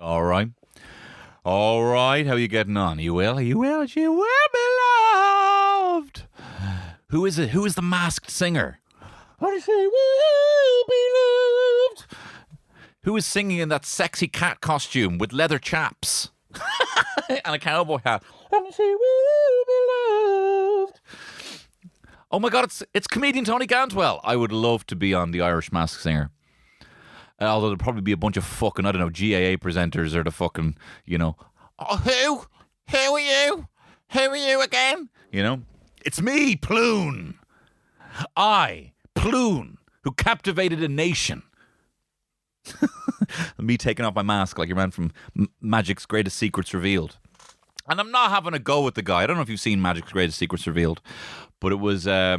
All right. All right. How are you getting on? You will? You will? You will be loved. Who is it? Who is the masked singer? What do you say? Will be loved. Who is singing in that sexy cat costume with leather chaps and a cowboy hat? And say, will be loved. Oh my God, it's comedian Tony Cantwell. I would love to be on the Irish Masked Singer. Although there'd probably be a bunch of fucking, I don't know, GAA presenters or the fucking, oh, who? Who are you? Who are you again? It's me, Ploon. I, Ploon, who captivated a nation. Me taking off my mask like your man from Magic's Greatest Secrets Revealed. And I'm not having a go at the guy. I don't know if you've seen Magic's Greatest Secrets Revealed, but it was a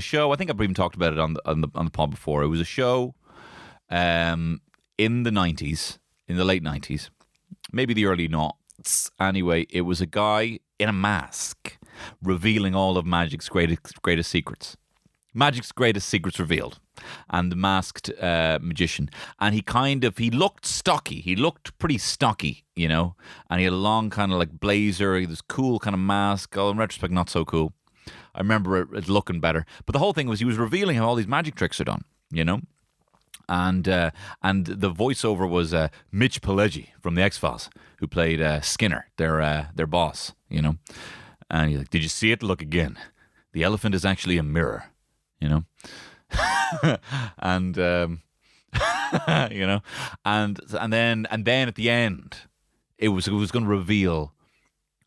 show. I think I've even talked about it on the pod before. It was a show in the 90s, in the late 90s, maybe the early noughts. Anyway, it was a guy in a mask revealing all of Magic's greatest secrets. Magic's Greatest Secrets Revealed. And the masked magician. And he looked stocky. He looked pretty stocky, And he had a long kind of like blazer. He had this cool kind of mask. Oh, in retrospect, not so cool. I remember it looking better. But the whole thing was he was revealing how all these magic tricks are done, And the voiceover was Mitch Pileggi from the X-Files, who played Skinner, their boss, And he's like, did you see it? Look again. The elephant is actually a mirror, and and then at the end, it was going to reveal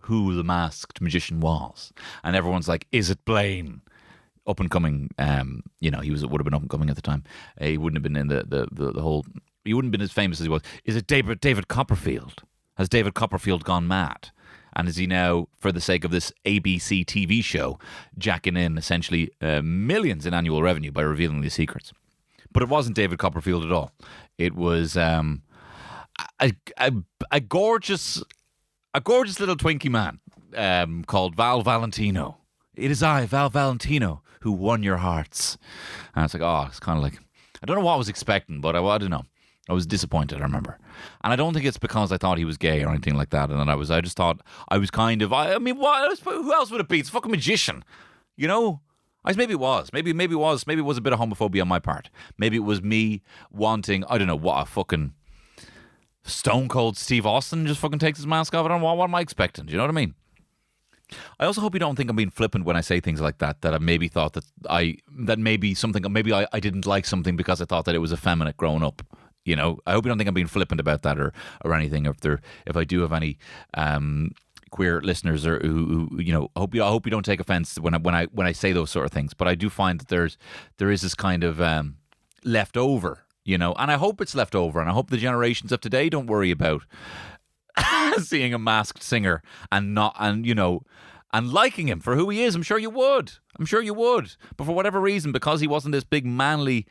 who the masked magician was, and everyone's like, "Is it Blaine?" Up and coming, would have been up and coming at the time. He wouldn't have been in the whole. He wouldn't have been as famous as he was. Is it David Copperfield? Has David Copperfield gone mad? And is he now, for the sake of this ABC TV show, jacking in essentially millions in annual revenue by revealing these secrets? But it wasn't David Copperfield at all. It was a gorgeous little Twinkie man called Val Valentino. It is I, Val Valentino, who won your hearts. And it's like, it's kind of like, I don't know what I was expecting, but I don't know. I was disappointed, I remember. And I don't think it's because I thought he was gay or anything like that. And then I just thought I was kind of, what? Who else would it be? It's a fucking magician, Maybe it was. Maybe it was. Maybe it was a bit of homophobia on my part. Maybe it was me wanting, I don't know, what a fucking Stone Cold Steve Austin just fucking takes his mask off. I don't know, what am I expecting? Do you know what I mean? I also hope you don't think I'm being flippant when I say things like that. That I maybe thought that maybe I didn't like something because I thought that it was effeminate growing up. I hope you don't think I'm being flippant about that or anything. If I do have any queer listeners or who I hope you don't take offense when I say those sort of things. But I do find that there is this kind of leftover, and I hope it's left over, and I hope the generations of today don't worry about seeing a masked singer and liking him for who he is. I'm sure you would. But for whatever reason, because he wasn't this big manly,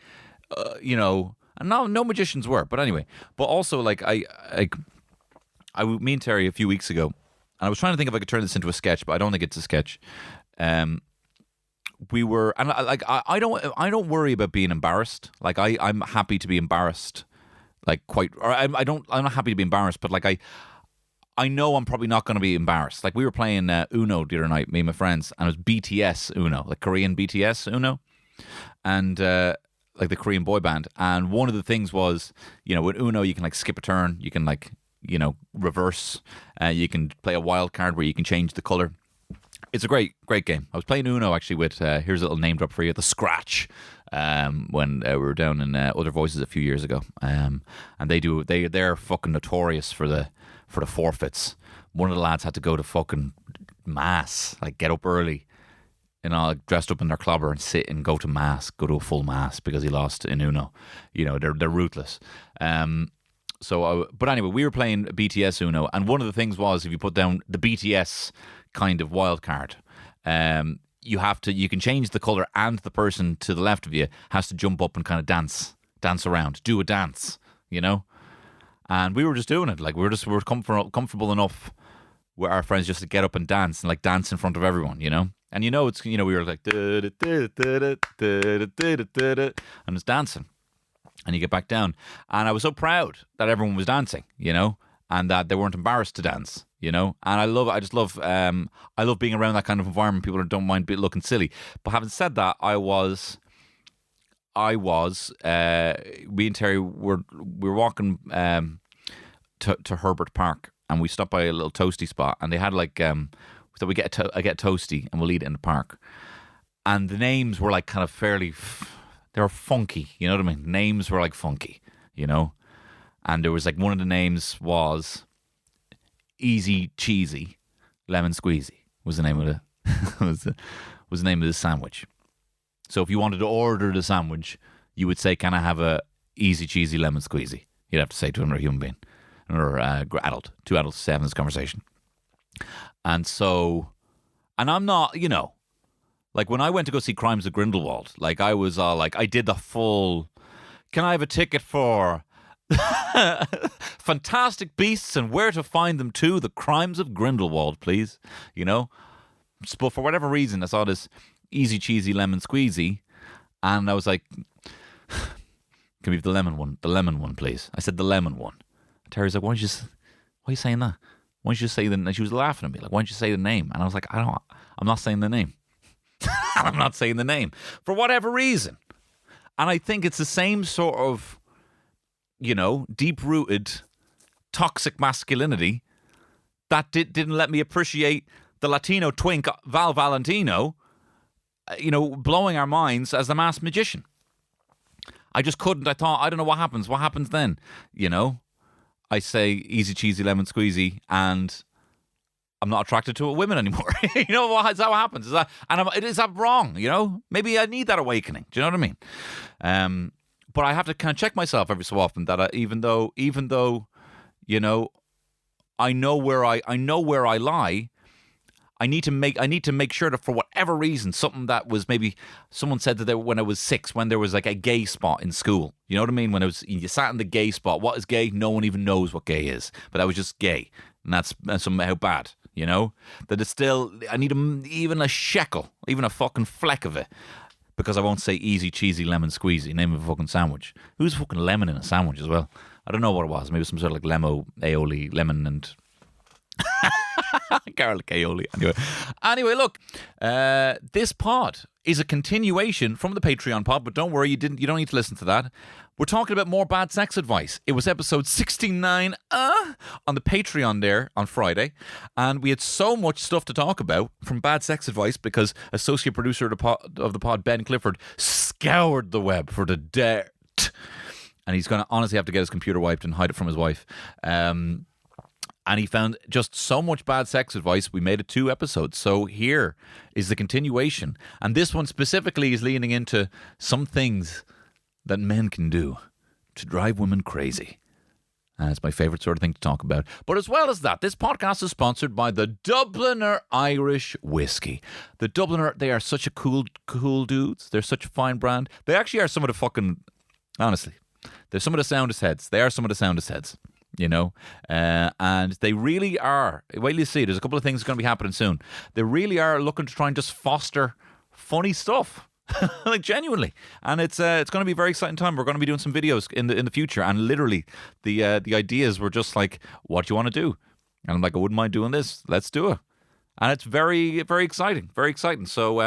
and no magicians were. But anyway, but also like me and Terry a few weeks ago, and I was trying to think if I could turn this into a sketch, but I don't think it's a sketch. We were, and I don't worry about being embarrassed. Like I'm happy to be embarrassed. Like I'm not happy to be embarrassed, but like I know I'm probably not going to be embarrassed. Like we were playing Uno the other night, me and my friends, and it was BTS Uno, like Korean BTS Uno, and like the Korean boy band. And one of the things was, with Uno you can like skip a turn, you can like reverse, you can play a wild card where you can change the color. It's a great game. I was playing Uno actually with here's a little name drop for you, the Scratch. When we were down in Other Voices a few years ago, and they're fucking notorious for the forfeits. One of the lads had to go to fucking mass, like get up early, dressed up in their clobber and sit and go to a full mass because he lost in Uno. They're ruthless. But anyway, we were playing BTS Uno, and one of the things was if you put down the BTS kind of wild card, you can change the color, and the person to the left of you has to jump up and kind of dance around, do a dance, And we were just doing it, like we were comfortable enough with our friends just to get up and dance in front of everyone, And it's we were like and it's dancing, and you get back down, and I was so proud that everyone was dancing, and that they weren't embarrassed to dance, you know. And I love being around that kind of environment. People don't mind looking silly. But having said that, me and Terry we were walking to Herbert Park, and we stopped by a little toasty spot, and they had like so I get a toasty and we'll eat it in the park. And the names were like kind of they were funky, you know what I mean? Names were like funky, you know? And there was like one of the names was Easy Cheesy Lemon Squeezy was the name of was the name of the sandwich. So if you wanted to order the sandwich, you would say, "Can I have a Easy Cheesy Lemon Squeezy?" You'd have to say to another human being, another adult, two adults having this conversation. And I'm not, you know, like when I went to go see Crimes of Grindelwald, like I was all like, I did the full, "Can I have a ticket for Fantastic Beasts and Where to Find Them Too, The Crimes of Grindelwald, please," you know? But for whatever reason, I saw this Easy Cheesy Lemon Squeezy, and I was like, "Can we have the lemon one, please?" I said the lemon one. Terry's like, why are you saying that? Why don't you just say the name? She was laughing at me, like, why don't you say the name? And I was like, I'm not saying the name. I'm not saying the name for whatever reason. And I think it's the same sort of, you know, deep-rooted toxic masculinity that didn't let me appreciate the Latino twink Val Valentino, you know, blowing our minds as the masked magician. I just couldn't. I thought, I don't know what happens. What happens then? You know, I say Easy Cheesy Lemon Squeezy and I'm not attracted to women anymore. You know, is that what happens? Is that wrong? You know, maybe I need that awakening. Do you know what I mean? But I have to kind of check myself every so often that even though, you know, I know where I lie. I need to make sure that for whatever reason, something that was maybe someone said that when I was 6, when there was like a gay spot in school. You know what I mean? When you sat in the gay spot. What is gay? No one even knows what gay is. But that was just gay, and that's somehow bad. You know that it's still. I need even a shekel, even a fucking fleck of it. Because I won't say Easy Cheesy Lemon Squeezy, name of a fucking sandwich. Who's fucking lemon in a sandwich as well? I don't know what it was. Maybe some sort of like lemo, aioli, lemon and garlic aioli. Anyway, look, this pod is a continuation from the Patreon pod, but don't worry, you don't need to listen to that. We're talking about more bad sex advice. It was episode 69 on the Patreon there on Friday, and we had so much stuff to talk about from bad sex advice because associate producer of the pod, Ben Clifford, scoured the web for the dirt, and he's going to honestly have to get his computer wiped and hide it from his wife. And he found just so much bad sex advice, we made it 2 episodes. So here is the continuation. And this one specifically is leaning into some things that men can do to drive women crazy. And it's my favourite sort of thing to talk about. But as well as that, this podcast is sponsored by the Dubliner Irish Whiskey. The Dubliner, they are such a cool dudes. They're such a fine brand. They actually are some of the fucking, honestly, they're some of the soundest heads. They are some of the soundest heads. You know, and they really are. Wait till you see. There's a couple of things going to be happening soon. They really are looking to try and just foster funny stuff, like genuinely. And it's going to be a very exciting time. We're going to be doing some videos in the future, and literally the ideas were just like, "What do you want to do?" And I'm like, "I wouldn't mind doing this. Let's do it." And it's very, very exciting, very exciting. So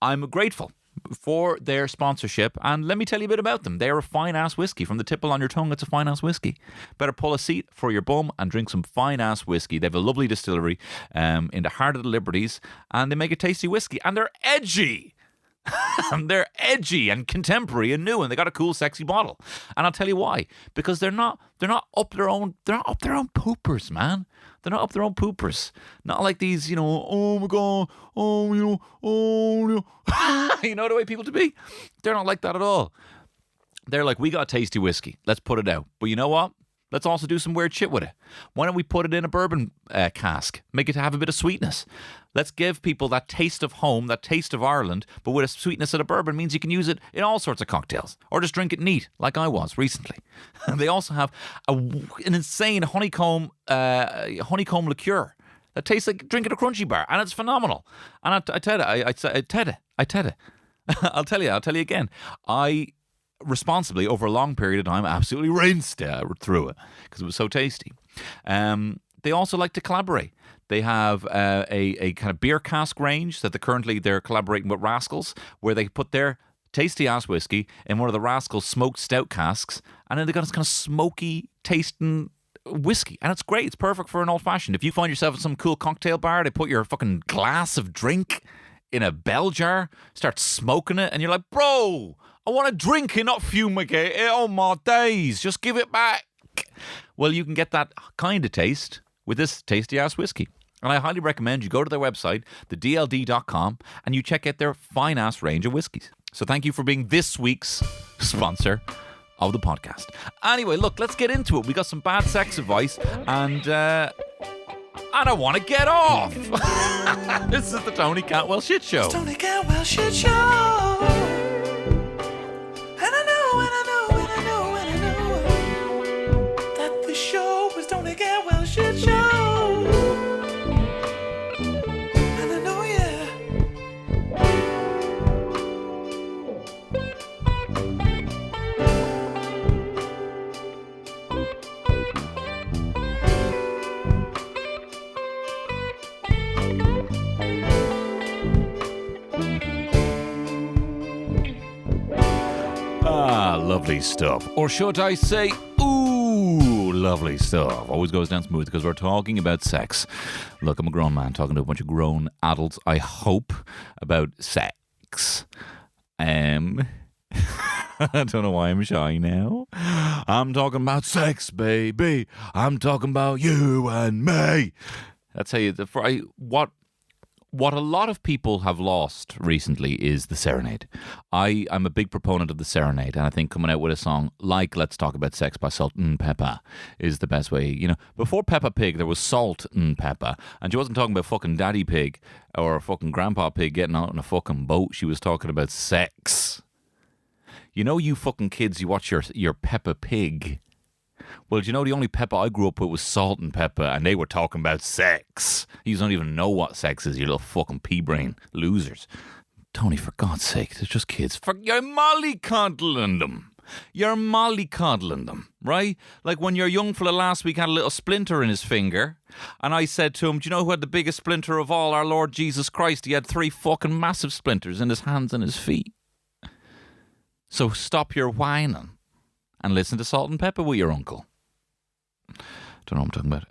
I'm grateful for their sponsorship, and let me tell you a bit about them. They're a fine-ass whiskey. From the tipple on your tongue, it's a fine-ass whiskey. Better pull a seat for your bum and drink some fine-ass whiskey. They have a lovely distillery in the heart of the Liberties, and they make a tasty whiskey, and they're edgy. They're edgy and contemporary and new, and they got a cool, sexy bottle. And I'll tell you why. Because they're not up their own poopers, man. They're not up their own poopers. Not like these, you know, oh my God, oh, you know, oh, you know. You know the way people to be? They're not like that at all. They're like, we got tasty whiskey. Let's put it out. But you know what? Let's also do some weird shit with it. Why don't we put it in a bourbon cask? Make it have a bit of sweetness. Let's give people that taste of home, that taste of Ireland, but with a sweetness of the bourbon means you can use it in all sorts of cocktails. Or just drink it neat, like I was recently. And they also have an insane honeycomb liqueur that tastes like drinking a Crunchy Bar, and it's phenomenal. And I tell you, I'll tell you again. I responsibly, over a long period of time, absolutely rinsed through it because it was so tasty. They also like to collaborate. They have a kind of beer cask range that they're collaborating with Rascals, where they put their tasty ass whiskey in one of the Rascals smoked stout casks, and then they got this kind of smoky tasting whiskey, and it's great. It's perfect for an old fashioned. If you find yourself at some cool cocktail bar, they put your fucking glass of drink in a bell jar, start smoking it, and you're like, bro, I want to drink it, not fumigate it. Oh my days, just give it back. Well, you can get that kind of taste with this tasty ass whiskey. And I highly recommend you go to their website, thedld.com, and you check out their fine ass range of whiskies. So thank you for being this week's sponsor of the podcast. Anyway, look, let's get into it. We got some bad sex advice, and I don't want to get off. This is the Tony Cantwell Shit Show. It's Tony Cantwell Shit Show. And I know that the show was Tony Cantwell Shit Show. And I know, yeah. Lovely stuff. Or should I say, ooh, lovely stuff. Always goes down smooth because we're talking about sex. Look, I'm a grown man talking to a bunch of grown adults, I hope, about sex. I don't know why I'm shy now. I'm talking about sex, baby. I'm talking about you and me. That's how what a lot of people have lost recently is the serenade. I'm a big proponent of the serenade, and I think coming out with a song like Let's Talk About Sex by Salt and Pepper is the best way. You know, before Peppa Pig, there was Salt and Pepper, and she wasn't talking about fucking Daddy Pig or fucking Grandpa Pig getting out on a fucking boat. She was talking about sex. You know, you fucking kids, you watch your Peppa Pig. Well, do you know the only Peppa I grew up with was Salt and Pepper, and they were talking about sex. You don't even know what sex is, you little fucking pea-brain losers. Tony, for God's sake, they're just kids. You're mollycoddling them. You're mollycoddling them, right? Like when your young fella last week had a little splinter in his finger, and I said to him, do you know who had the biggest splinter of all? Our Lord Jesus Christ. He had 3 fucking massive splinters in his hands and his feet. So stop your whining and listen to Salt and Pepper with your uncle. Don't know what I'm talking about.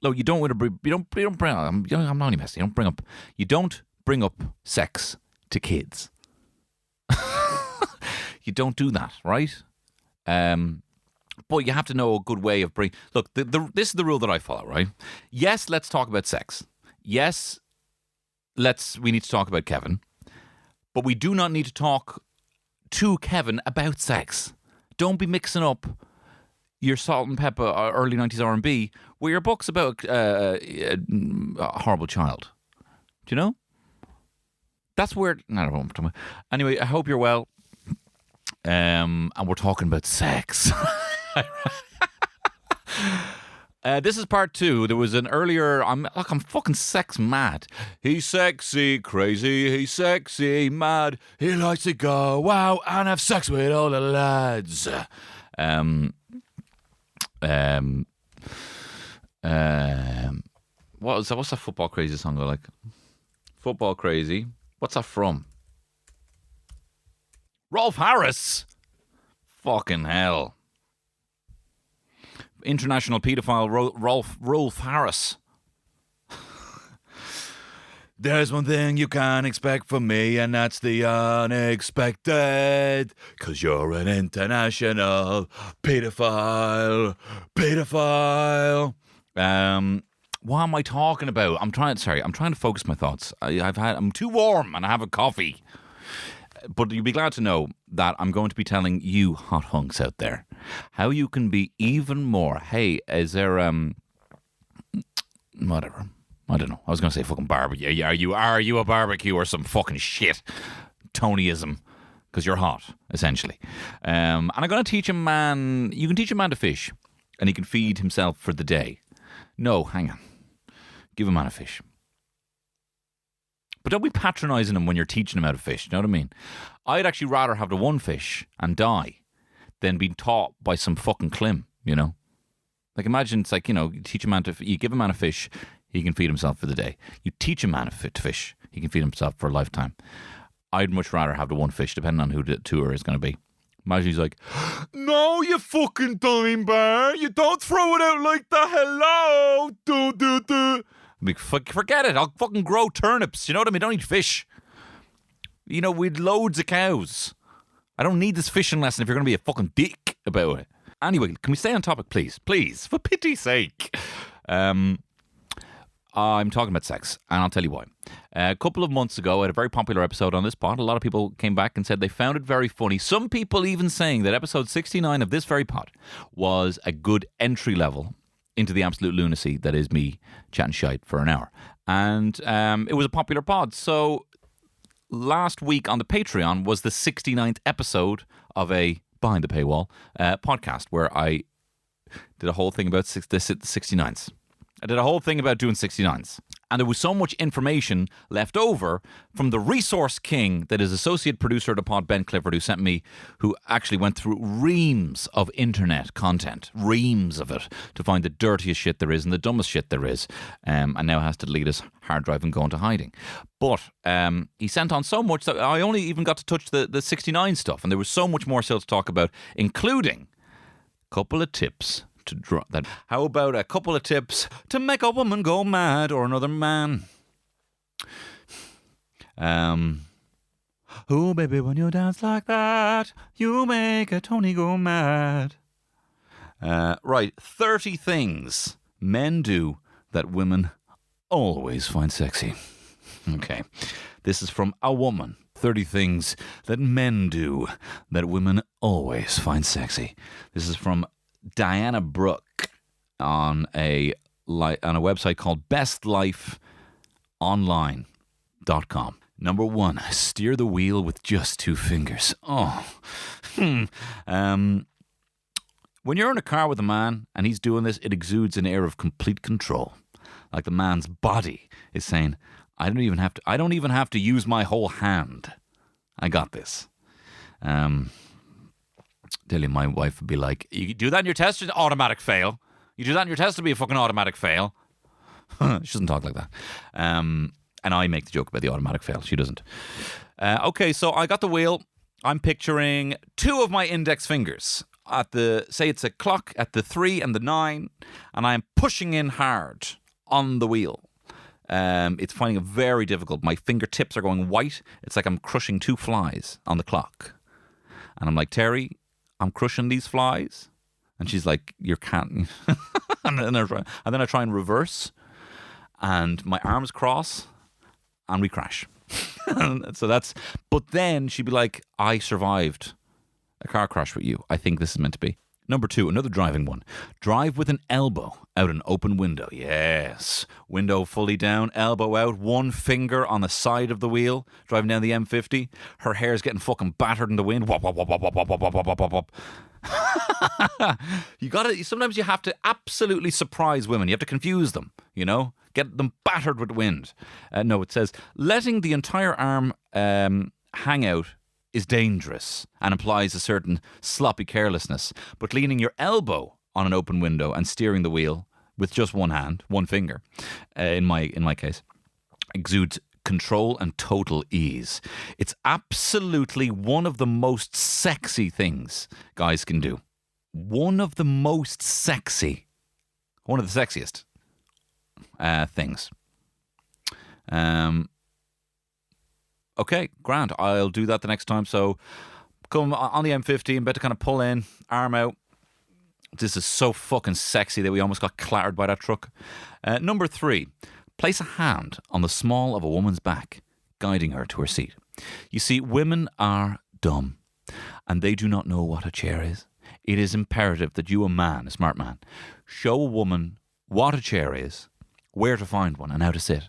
Look, you don't bring. I'm not only messy. You don't bring up sex to kids. You don't do that, right? But you have to know a good way of bringing. Look, this is the rule that I follow, right? Yes, let's talk about sex. Yes, we need to talk about Kevin, but we do not need to talk to Kevin about sex. Don't be mixing up your Salt and Pepper early 90s R&B with your books about a horrible child. Do you know? That's weird. I don't know what I'm talking about. Anyway, I hope you're well. And we're talking about sex. This is part 2. There was an earlier. I'm fucking sex mad. He's sexy, crazy. He's sexy, mad. He likes to go out and have sex with all the lads. What's that football crazy song go like? Football crazy. What's that from? Rolf Harris. Fucking hell. International paedophile Rolf Harris. There's one thing you can't expect from me, and that's the unexpected. 'Cause you're an international paedophile. What am I talking about? I'm trying to focus my thoughts. I'm too warm and I have a coffee. But you'll be glad to know that I'm going to be telling you hot hunks out there how you can be even more. Hey, is there whatever? I don't know. I was going to say fucking barbecue. Are you a barbecue or some fucking shit? Tonyism, because you're hot essentially. And I'm going to teach a man. You can teach a man to fish, and he can feed himself for the day. No, hang on. Give a man a fish. But don't be patronising him when you're teaching him how to fish. You know what I mean? I'd actually rather have the one fish and die than be taught by some fucking Klim. you know? Like imagine it's like, you teach a man you give a man a fish, he can feed himself for the day. You teach a man to fish, he can feed himself for a lifetime. I'd much rather have the one fish, depending on who the tour is going to be. Imagine he's like, no, you fucking dime bar. You don't throw it out like that. Hello. Forget it. I'll fucking grow turnips. You know what I mean? I don't need fish. We'd loads of cows. I don't need this fishing lesson if you're going to be a fucking dick about it. Anyway, can we stay on topic, please? Please, for pity's sake. I'm talking about sex, and I'll tell you why. A couple of months ago, I had a very popular episode on this pod. A lot of people came back and said they found it very funny. Some people even saying that episode 69 of this very pod was a good entry level into the absolute lunacy that is me chatting shite for an hour. And it was a popular pod. So last week on the Patreon was the 69th episode of a Behind the Paywall podcast where I did a whole thing about the 69s. I did a whole thing about doing 69s. And there was so much information left over from the resource king that is associate producer of the pod, Ben Clifford, who actually went through reams of internet content, reams of it, to find the dirtiest shit there is and the dumbest shit there is, and now has to delete his hard drive and go into hiding. But he sent on so much that I only even got to touch the 69 stuff, and there was so much more still to talk about, including a couple of tips to draw that. How about a couple of tips to make a woman go mad or another man? Oh, baby, when you dance like that, you make a Tony go mad. Right, 30 things men do that women always find sexy. Okay, this is from a woman. 30 things that men do that women always find sexy. This is from Diana Brooke on a website called bestlifeonline.com. Number 1, steer the wheel with just 2 fingers. When you're in a car with a man and he's doing this, it exudes an air of complete control. Like the man's body is saying, I don't even have to use my whole hand. I got this. Tell you, my wife would be like, you do that in your test, it's an automatic fail. You do that in your test, it'll be a fucking automatic fail. She doesn't talk like that. And I make the joke about the automatic fail. She doesn't. Okay, so I got the wheel. I'm picturing 2 of my index fingers say it's a clock at the 3 and the 9, and I'm pushing in hard on the wheel. It's finding it very difficult. My fingertips are going white. It's like I'm crushing 2 flies on the clock. And I'm like, Terry, I'm crushing these flies. And she's like, you can't. and then I try and reverse. And my arms cross. And we crash. But then she'd be like, I survived a car crash with you. I think this is meant to be. Number 2, another driving one. Drive with an elbow out an open window. Yes. Window fully down, elbow out, 1 finger on the side of the wheel, driving down the M50. Her hair's getting fucking battered in the wind. Wop, wop, wop, wop, wop, wop, wop, wop, wop, wop. Sometimes you have to absolutely surprise women. You have to confuse them, get them battered with wind. No, it says, letting the entire arm hang out is dangerous and implies a certain sloppy carelessness. But leaning your elbow on an open window and steering the wheel with just 1 hand, 1 finger, in my case, exudes control and total ease. It's absolutely one of the most sexy things guys can do. One of the sexiest things. Okay, grand. I'll do that the next time. So come on the M50, I'm about to kind of pull in, arm out. This is so fucking sexy that we almost got clattered by that truck. Number 3, place a hand on the small of a woman's back, guiding her to her seat. You see, women are dumb, and they do not know what a chair is. It is imperative that you, a smart man, show a woman what a chair is, where to find one, and how to sit.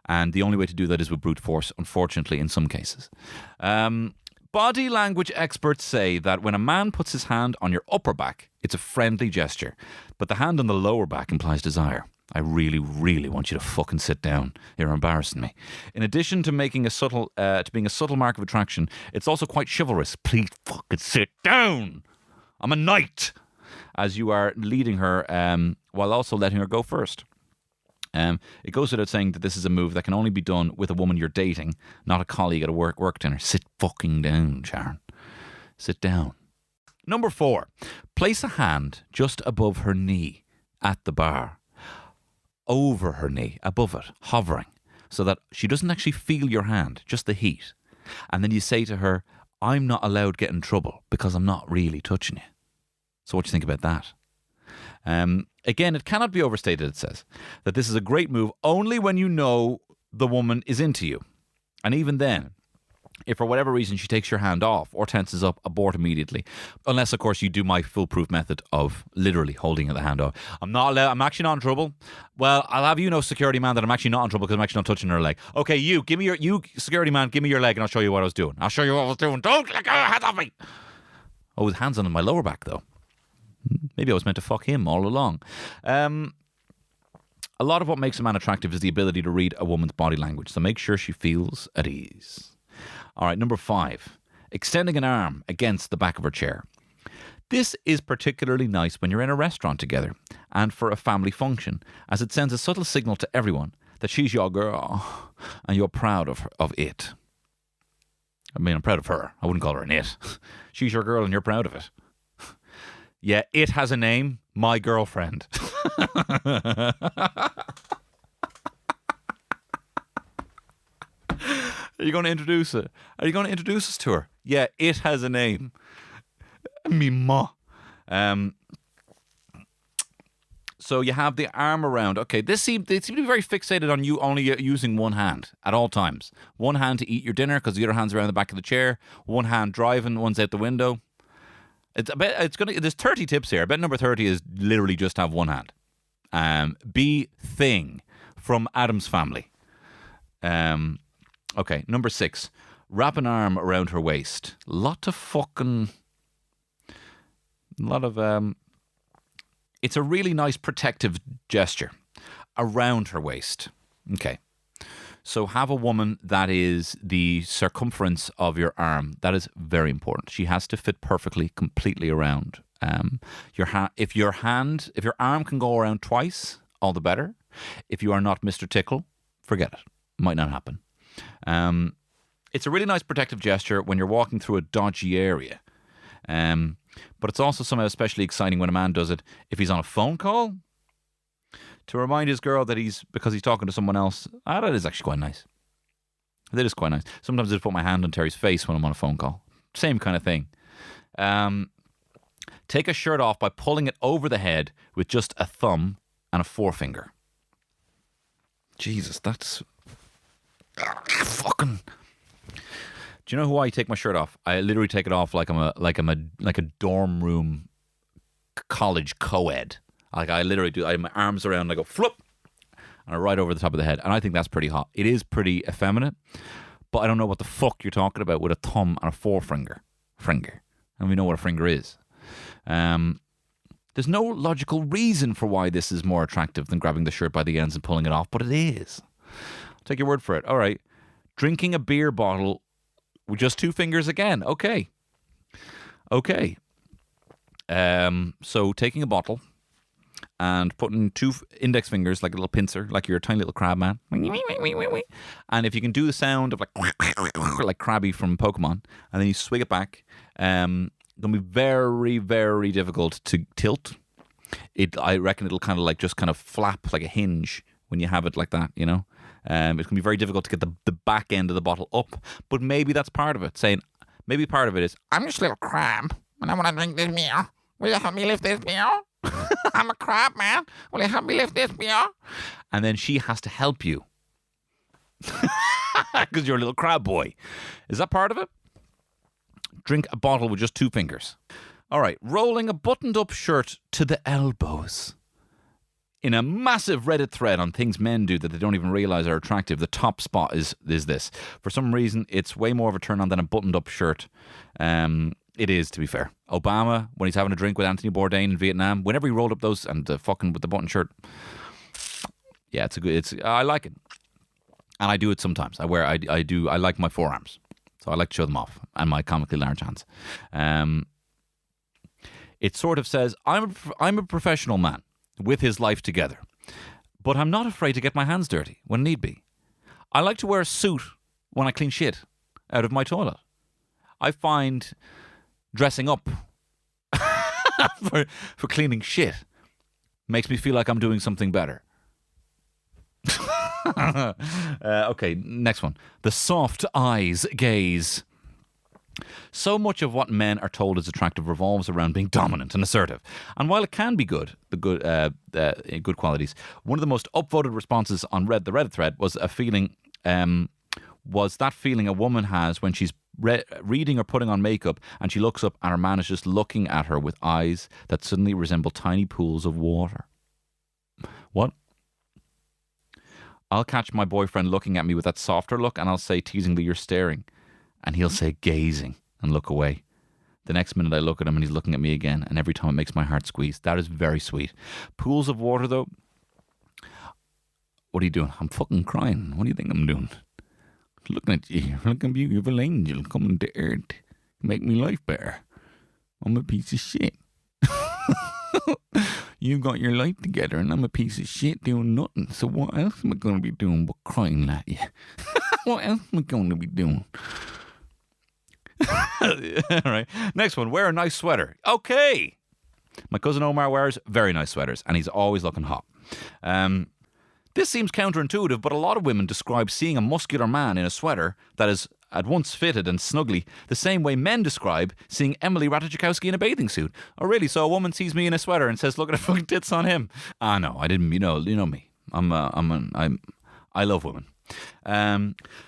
And the only way to do that is with brute force, unfortunately, in some cases. Body language experts say that when a man puts his hand on your upper back, it's a friendly gesture. But the hand on the lower back implies desire. I really, really want you to fucking sit down. You're embarrassing me. In addition to being a subtle mark of attraction, it's also quite chivalrous. Please fucking sit down. I'm a knight. as you are leading her while also letting her go first. It goes without saying that this is a move that can only be done with a woman you're dating, not a colleague at a work dinner. Sit fucking down, Sharon. Sit down. Number 4, place a hand just above her knee at the bar. Over her knee, above it, hovering, so that she doesn't actually feel your hand, just the heat. And then you say to her, I'm not allowed to get in trouble because I'm not really touching you. So what do you think about that? Again, it cannot be overstated, it says, that this is a great move only when you know the woman is into you. And even then, if for whatever reason she takes your hand off or tenses up, abort immediately. Unless, of course, you do my foolproof method of literally holding the hand off. I'm not allowed, I'm actually not in trouble. Well, I'll have you know, security man, that I'm actually not in trouble because I'm actually not touching her leg. Okay, you security man, give me your leg and I'll show you what I was doing. I'll show you what I was doing. Don't let go your hand off me. Oh, with hands on my lower back, though. Maybe I was meant to fuck him all along. A lot of what makes a man attractive is the ability to read a woman's body language. So make sure she feels at ease. All right, number 5, extending an arm against the back of her chair. This is particularly nice when you're in a restaurant together and for a family function, as it sends a subtle signal to everyone that she's your girl and you're proud of it. I mean, I'm proud of her. I wouldn't call her an it. She's your girl and you're proud of it. Yeah, it has a name, my girlfriend. Are you going to introduce her? Are you going to introduce us to her? Yeah, it has a name. Me ma. So you have the arm around. Okay, they seem to be very fixated on you only using one hand at all times. One hand to eat your dinner because the other hand's around the back of the chair. One hand driving, one's out the window. There's 30 tips here. I bet number 30 is literally just have one hand. Be thing from Adam's Family. Okay, number 6. Wrap an arm around her waist. It's a really nice protective gesture around her waist. Okay. So have a woman that is the circumference of your arm. That is very important. She has to fit perfectly, completely around. If your arm can go around twice, all the better. If you are not Mr. Tickle, forget it. Might not happen. It's a really nice protective gesture when you're walking through a dodgy area. But it's also somehow especially exciting when a man does it if he's on a phone call to remind his girl that because he's talking to someone else. That is actually quite nice. That is quite nice. Sometimes I just put my hand on Terry's face when I'm on a phone call. Same kind of thing. Take a shirt off by pulling it over the head with just a thumb and a forefinger. Jesus, that's fucking. Do you know who I take my shirt off? I literally take it off like I'm a dorm room college co-ed. Like I literally do. I have my arms around and I go flip, and I right over the top of the head. And I think that's pretty hot. It is pretty effeminate, but I don't know what the fuck you're talking about with a thumb and a forefinger. And we know what a finger is. There's no logical reason for why this is more attractive than grabbing the shirt by the ends and pulling it off, but it is. I'll take your word for it. All right. Drinking a beer bottle with just 2 fingers again. Okay. So taking a bottle and putting 2 index fingers like a little pincer, like you're a tiny little crab man. And if you can do the sound of like Krabby from Pokemon, and then you swig it back, it's going to be very, very difficult to tilt. I reckon it'll kind of like just kind of flap like a hinge when you have it like that, you know. It's going to be very difficult to get the back end of the bottle up, but maybe that's part of it. Maybe part of it is, I'm just a little crab, and I want to drink this beer. Will you help me lift this beer? I'm a crab, man. Will you help me lift this beer? And then she has to help you. Because you're a little crab boy. Is that part of it? Drink a bottle with just 2 fingers. All right. Rolling a buttoned up shirt to the elbows. In a massive Reddit thread on things men do that they don't even realize are attractive, the top spot is this. For some reason, it's way more of a turn on than a buttoned up shirt. It is, to be fair. Obama, when he's having a drink with Anthony Bourdain in Vietnam, whenever he rolled up those and fucking with the button shirt, yeah, I like it, and I do it sometimes. I like my forearms, so I like to show them off, and my comically large hands. It sort of says, I'm a professional man with his life together, but I'm not afraid to get my hands dirty when need be. I like to wear a suit when I clean shit out of my toilet. I find dressing up for cleaning shit makes me feel like I'm doing something better. Okay, next one. The soft eyes gaze. So much of what men are told is attractive revolves around being dominant and assertive. And while it can be good qualities, one of the most upvoted responses on the Reddit thread was a feeling, was that feeling a woman has when she's reading or putting on makeup and she looks up and her man is just looking at her with eyes that suddenly resemble tiny pools of water. What? I'll catch my boyfriend looking at me with that softer look and I'll say teasingly, "You're staring." And he'll say gazing and look away. The next minute I look at him and he's looking at me again, and every time it makes my heart squeeze. That is very sweet. Pools of water though, what are you doing? I'm fucking crying. What do you think I'm doing? Looking at you. You're like a beautiful angel coming to earth. Make me life better. I'm a piece of shit. You've got your life together and I'm a piece of shit doing nothing. So what else am I going to be doing but crying at you? What else am I going to be doing? All right. Next one. Wear a nice sweater. Okay. My cousin Omar wears very nice sweaters and he's always looking hot. This seems counterintuitive, but a lot of women describe seeing a muscular man in a sweater that is at once fitted and snuggly the same way men describe seeing Emily Ratajkowski in a bathing suit. Oh, really? So a woman sees me in a sweater and says, "Look at the fucking tits on him." Ah, no, I didn't. You know me. I love women.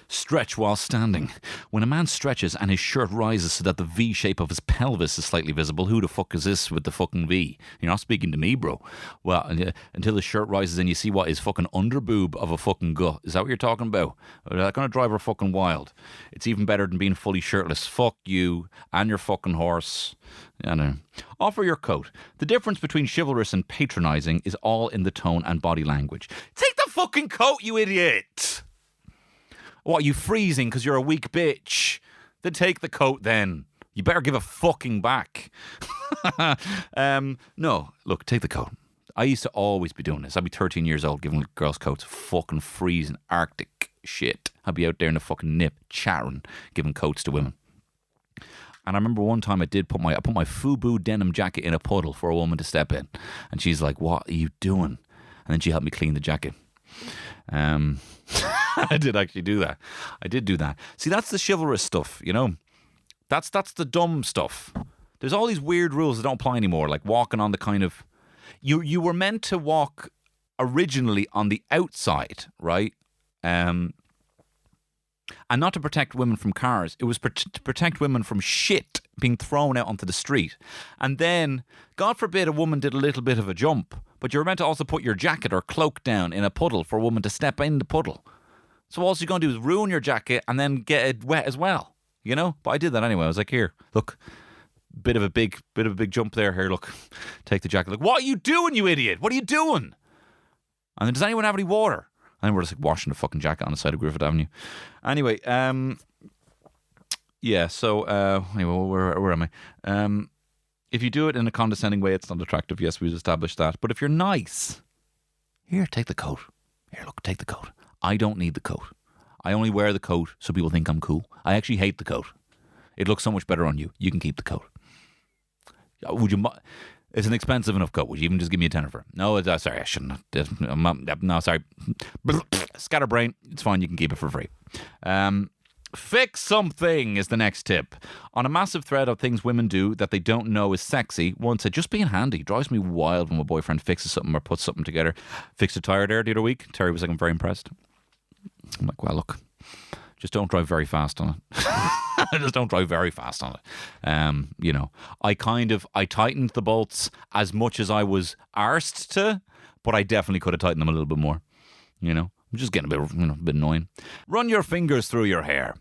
Stretch while standing. When a man stretches and his shirt rises so that the V shape of his pelvis is slightly visible, who the fuck is this with the fucking V? You're not speaking to me, bro. Well, until the shirt rises and you see what is fucking under boob of a fucking gut. Is that what you're talking about? That's gonna drive her fucking wild. It's even better than being fully shirtless. Fuck you and your fucking horse. I know. Offer your coat. The difference between chivalrous and patronising is all in the tone and body language. Take the fucking coat, you idiot! What, are you freezing because you're a weak bitch? Then take the coat then. You better give a fucking back. No, look, take the coat. I used to always be doing this. I'd be 13 years old giving girls coats. Fucking freezing Arctic shit. I'd be out there in the fucking nip chatting, giving coats to women. And I remember one time I put my FUBU denim jacket in a puddle for a woman to step in. And she's like, "What are you doing?" And then she helped me clean the jacket. I did actually do that. I did do that. See, that's the chivalrous stuff, you know. That's the dumb stuff. There's all these weird rules that don't apply anymore, like walking on the kind of... You were meant to walk originally on the outside, right? And not to protect women from cars. It was to protect women from shit being thrown out onto the street. And then, God forbid, a woman did a little bit of a jump, but you were meant to also put your jacket or cloak down in a puddle for a woman to step in the puddle. So all you're going to do is ruin your jacket and then get it wet as well, you know? But I did that anyway. I was like, "Here, look, bit of a big jump there. Here, look, take the jacket." Like, "What are you doing, you idiot? What are you doing?" And then, "Does anyone have any water?" And then we're just like washing the fucking jacket on the side of Griffith Avenue. Anyway, yeah. So anyway, where am I? If you do it in a condescending way, it's not attractive. Yes, we've established that. But if you're nice, "Here, take the coat. Here, look, take the coat. I don't need the coat. I only wear the coat so people think I'm cool. I actually hate the coat. It looks so much better on you. You can keep the coat." Would you? It's an expensive enough coat. Would you even just give me a tenner for it? No, sorry, I shouldn't. No, sorry. Scatterbrain. It's fine. You can keep it for free. Fix something is the next tip. On a massive thread of things women do that they don't know is sexy, one said, "Just being handy. Drives me wild when my boyfriend fixes something or puts something together." Fixed a tire there the other week. Terry was like, "I'm very impressed." I'm like, "Well, look, just don't drive very fast on it." Just don't drive very fast on it. You know, I tightened the bolts as much as I was arsed to, but I definitely could have tightened them a little bit more. You know, I'm just getting a bit annoying. Run your fingers through your hair.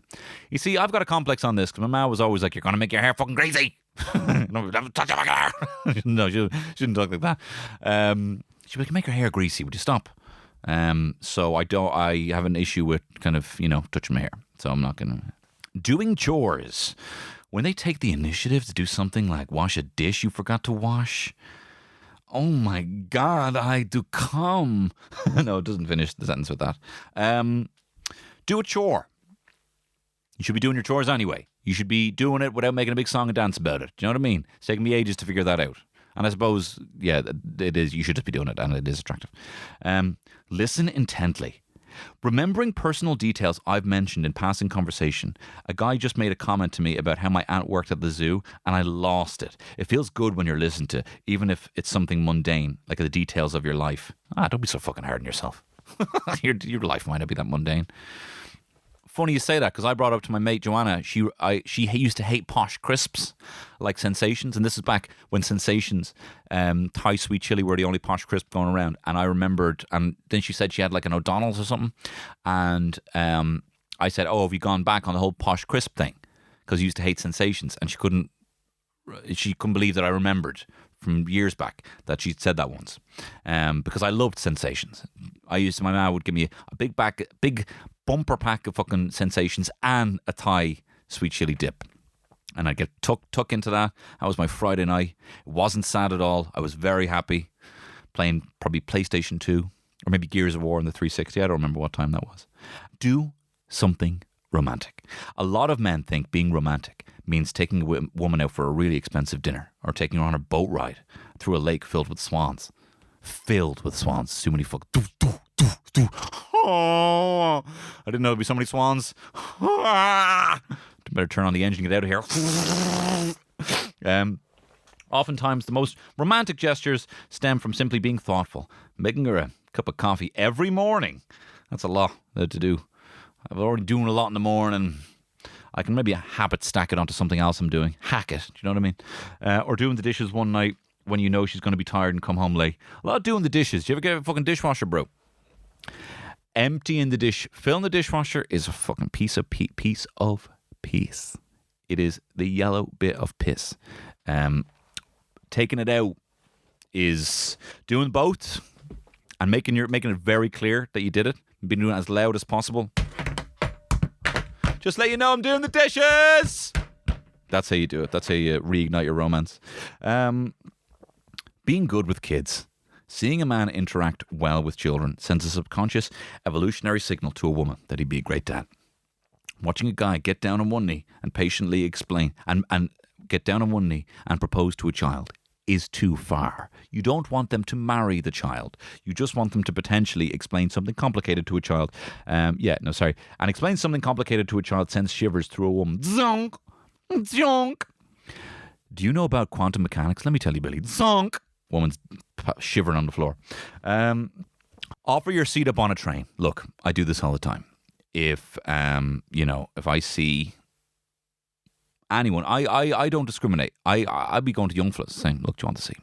You see, I've got a complex on this because my mom was always like, "You're going to make your hair fucking crazy." No, touch my hair. No, she shouldn't talk like that. She'd be like, "You make your hair greasy. Would you stop?" So I have an issue with kind of, you know, touching my hair. So I'm not going to. Doing chores. when they take the initiative to do something like wash a dish you forgot to wash, oh my God, I do come. No, it doesn't finish the sentence with that. Do a chore. You should be doing your chores anyway. You should be doing it without making a big song and dance about it. Do you know what I mean? It's taken me ages to figure that out. And I suppose, yeah, it is. You should just be doing it, and it is attractive. Listen intently. Remembering personal details I've mentioned in passing conversation. A guy just made a comment to me about how my aunt worked at the zoo, and I lost it. It feels good when you're listened to, even if it's something mundane, like the details of your life. Don't be so fucking hard on yourself. Your life might not be that mundane. Funny you say that, because I brought up to my mate Joanna, she used to hate posh crisps like Sensations, and this is back when Sensations, Thai sweet chili were the only posh crisp going around. And I remembered, and then she said she had like an O'Donnell's or something, and I said, "Oh, have you gone back on the whole posh crisp thing?" Because you used to hate Sensations, and she couldn't believe that I remembered from years back that she'd said that once, because I loved Sensations. My mum would give me a big bumper pack of fucking Sensations and a Thai sweet chili dip, and I'd get tuck into that. That was my Friday night. It wasn't sad at all. I was very happy, playing probably PlayStation 2 or maybe Gears of War on the 360. I don't remember what time that was. Do something romantic. A lot of men think being romantic means taking a woman out for a really expensive dinner or taking her on a boat ride through a lake filled with swans. Too many fucking... Oh, I didn't know there'd be so many swans. Better turn on the engine and get out of here. Oftentimes, the most romantic gestures stem from simply being thoughtful. Making her a cup of coffee every morning. That's a lot to do. I'm already doing a lot in the morning. I can maybe habit stack it onto something else I'm doing. Hack it. Do you know what I mean? Or doing the dishes one night when you know she's going to be tired and come home late. A lot of doing the dishes. Do you ever get a fucking dishwasher, bro? Emptying the dish, filling the dishwasher is a fucking piece of piss. It is the yellow bit of piss. Taking it out is doing both and making it very clear that you did it. Being doing it as loud as possible. Just let you know I'm doing the dishes. That's how you do it. That's how you reignite your romance. Being good with kids. Seeing a man interact well with children sends a subconscious evolutionary signal to a woman that he'd be a great dad. Watching a guy get down on one knee and patiently explain and get down on one knee and propose to a child is too far. You don't want them to marry the child. You just want them to potentially explain something complicated to a child. And explain something complicated to a child sends shivers through a woman. Zonk! Zonk! Do you know about quantum mechanics? Let me tell you, Billy. Zonk! Woman's shivering on the floor. Offer your seat up on a train. Look, I do this all the time. If I see anyone, I don't discriminate. I'd be going to young fellas saying, "Look, do you want to see?"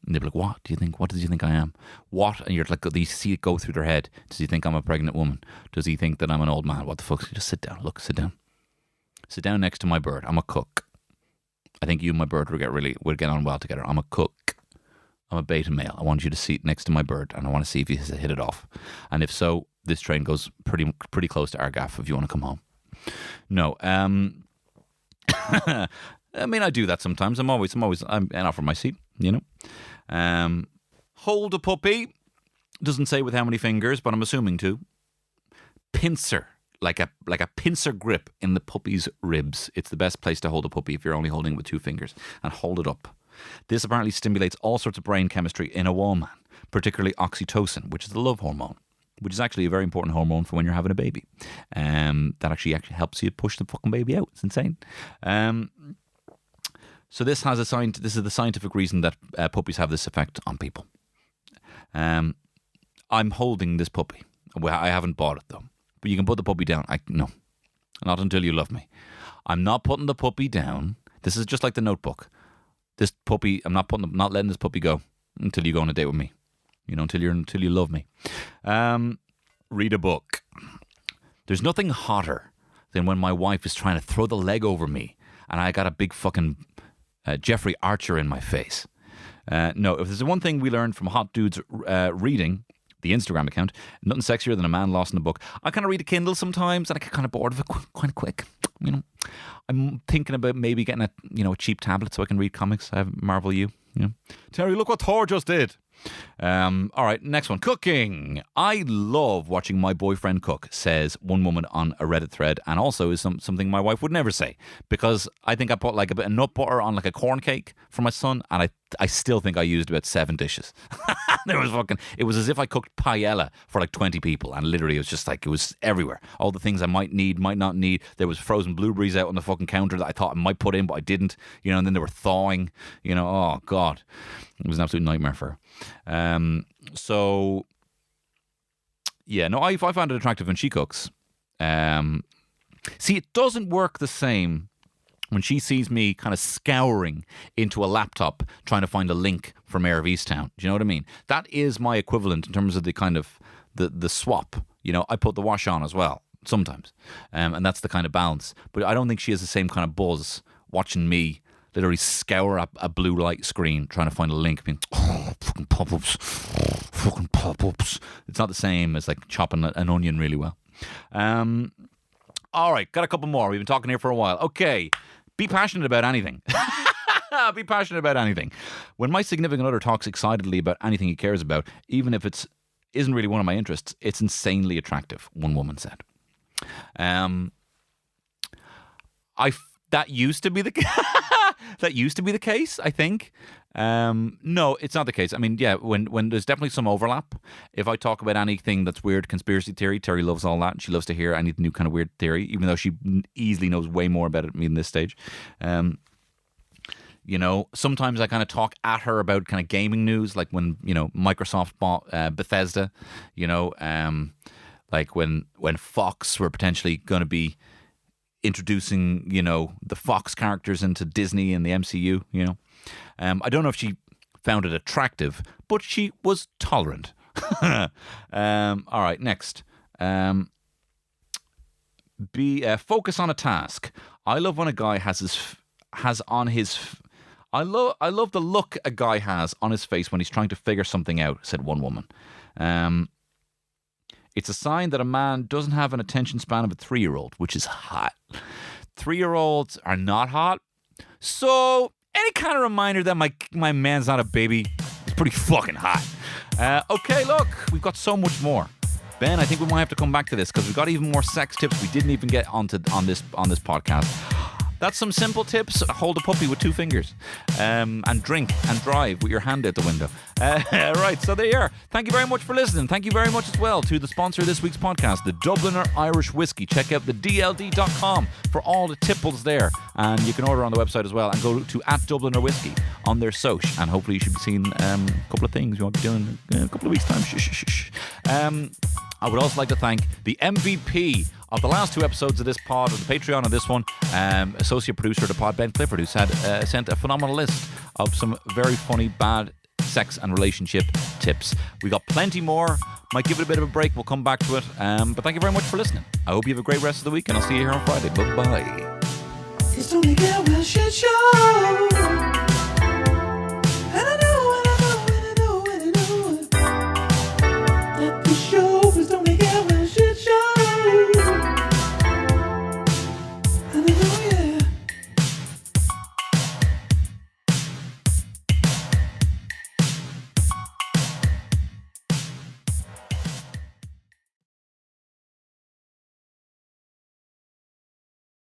And they'd be like, "What do you think? What does he think I am? What?" And you're like, you see it go through their head. Does he think I'm a pregnant woman? Does he think that I'm an old man? What the fuck? Just sit down. Look, sit down. Sit down next to my bird. I'm a cook. I think you and my bird would get on well together. I'm a cook. I'm a beta male. I want you to sit next to my bird, and I want to see if you hit it off. And if so, this train goes pretty close to our gaff if you want to come home. No, I mean, I do that sometimes. I'm offer my seat, you know. Hold a puppy. Doesn't say with how many fingers, but I'm assuming two. Pincer. Like a pincer grip in the puppy's ribs. It's the best place to hold a puppy if you're only holding it with two fingers. And hold it up. This apparently stimulates all sorts of brain chemistry in a woman, particularly oxytocin, which is the love hormone, which is actually a very important hormone for when you're having a baby. That actually helps you push the fucking baby out. It's insane. So this is the scientific reason that puppies have this effect on people. I'm holding this puppy. I haven't bought it though. But you can put the puppy down. No, not until you love me. I'm not putting the puppy down. This is just like the Notebook. This puppy, I'm not letting this puppy go until you go on a date with me. You know, until you love me. Read a book. There's nothing hotter than when my wife is trying to throw the leg over me and I got a big fucking Jeffrey Archer in my face. No, if there's one thing we learned from Hot Dudes reading, the Instagram account, nothing sexier than a man lost in a book. I kind of read a Kindle sometimes and I get kind of bored of it quite quick. I'm thinking about maybe getting a cheap tablet so I can read comics. I have Marvel U. Terry, look what Thor just did. All right, next one. Cooking. I love watching my boyfriend cook, says one woman on a Reddit thread, and also is something my wife would never say, because I think I put like a bit of nut butter on like a corn cake for my son, and I still think I used about 7 dishes. It was as if I cooked paella for like 20 people, and literally it was just like, it was everywhere. All the things I might need, might not need. There was frozen blueberries out on the fucking counter that I thought I might put in, but I didn't, and then they were thawing, oh God. It was an absolute nightmare for her. So, yeah, no, I find it attractive when she cooks. See, it doesn't work the same when she sees me kind of scouring into a laptop trying to find a link from Mayor of Easttown. Do you know what I mean? That is my equivalent in terms of the kind of the swap. I put the wash on as well sometimes, and that's the kind of balance. But I don't think she has the same kind of buzz watching me literally scour up a blue light screen trying to find a link, being fucking pop-ups. It's not the same as like chopping an onion really well. All right, got a couple more. We've been talking here for a while. Okay, be passionate about anything. Be passionate about anything. When my significant other talks excitedly about anything he cares about, even if isn't really one of my interests, it's insanely attractive, one woman said. That used to be the that used to be the case, I think. No, it's not the case. I mean, yeah, when there's definitely some overlap. If I talk about anything that's weird, conspiracy theory, Terry loves all that, and she loves to hear any new kind of weird theory, even though she easily knows way more about it than me in this stage. Sometimes I kind of talk at her about kind of gaming news, like when Microsoft bought Bethesda. Like when Fox were potentially going to be introducing, the Fox characters into Disney and the MCU, I don't know if she found it attractive, but she was tolerant. All right, next. Focus on a task. I love when a guy I love the look a guy has on his face when he's trying to figure something out, said one woman. It's a sign that a man doesn't have an attention span of a 3-year-old, which is hot. 3-year-olds are not hot. So any kind of reminder that my man's not a baby is pretty fucking hot. Okay, look, we've got so much more. Ben, I think we might have to come back to this because we've got even more sex tips we didn't even get on this podcast. That's some simple tips. Hold a puppy with 2 fingers. And drink and drive with your hand out the window. Right, so there you are. Thank you very much for listening. Thank you very much as well to the sponsor of this week's podcast, the Dubliner Irish Whiskey. Check out the DLD.com for all the tipples there. And you can order on the website as well. And go to @Dubliner Whiskey on their soch. And hopefully you should be seeing a couple of things you want to be doing in a couple of weeks' time. I would also like to thank the MVP of the last 2 episodes of this pod, of the Patreon of this one, associate producer of the pod, Ben Clifford, who's sent a phenomenal list of some very funny, bad sex and relationship tips. We got plenty more. Might give it a bit of a break. We'll come back to it. But thank you very much for listening. I hope you have a great rest of the week, and I'll see you here on Friday. Bye-bye. It's only get well shit show.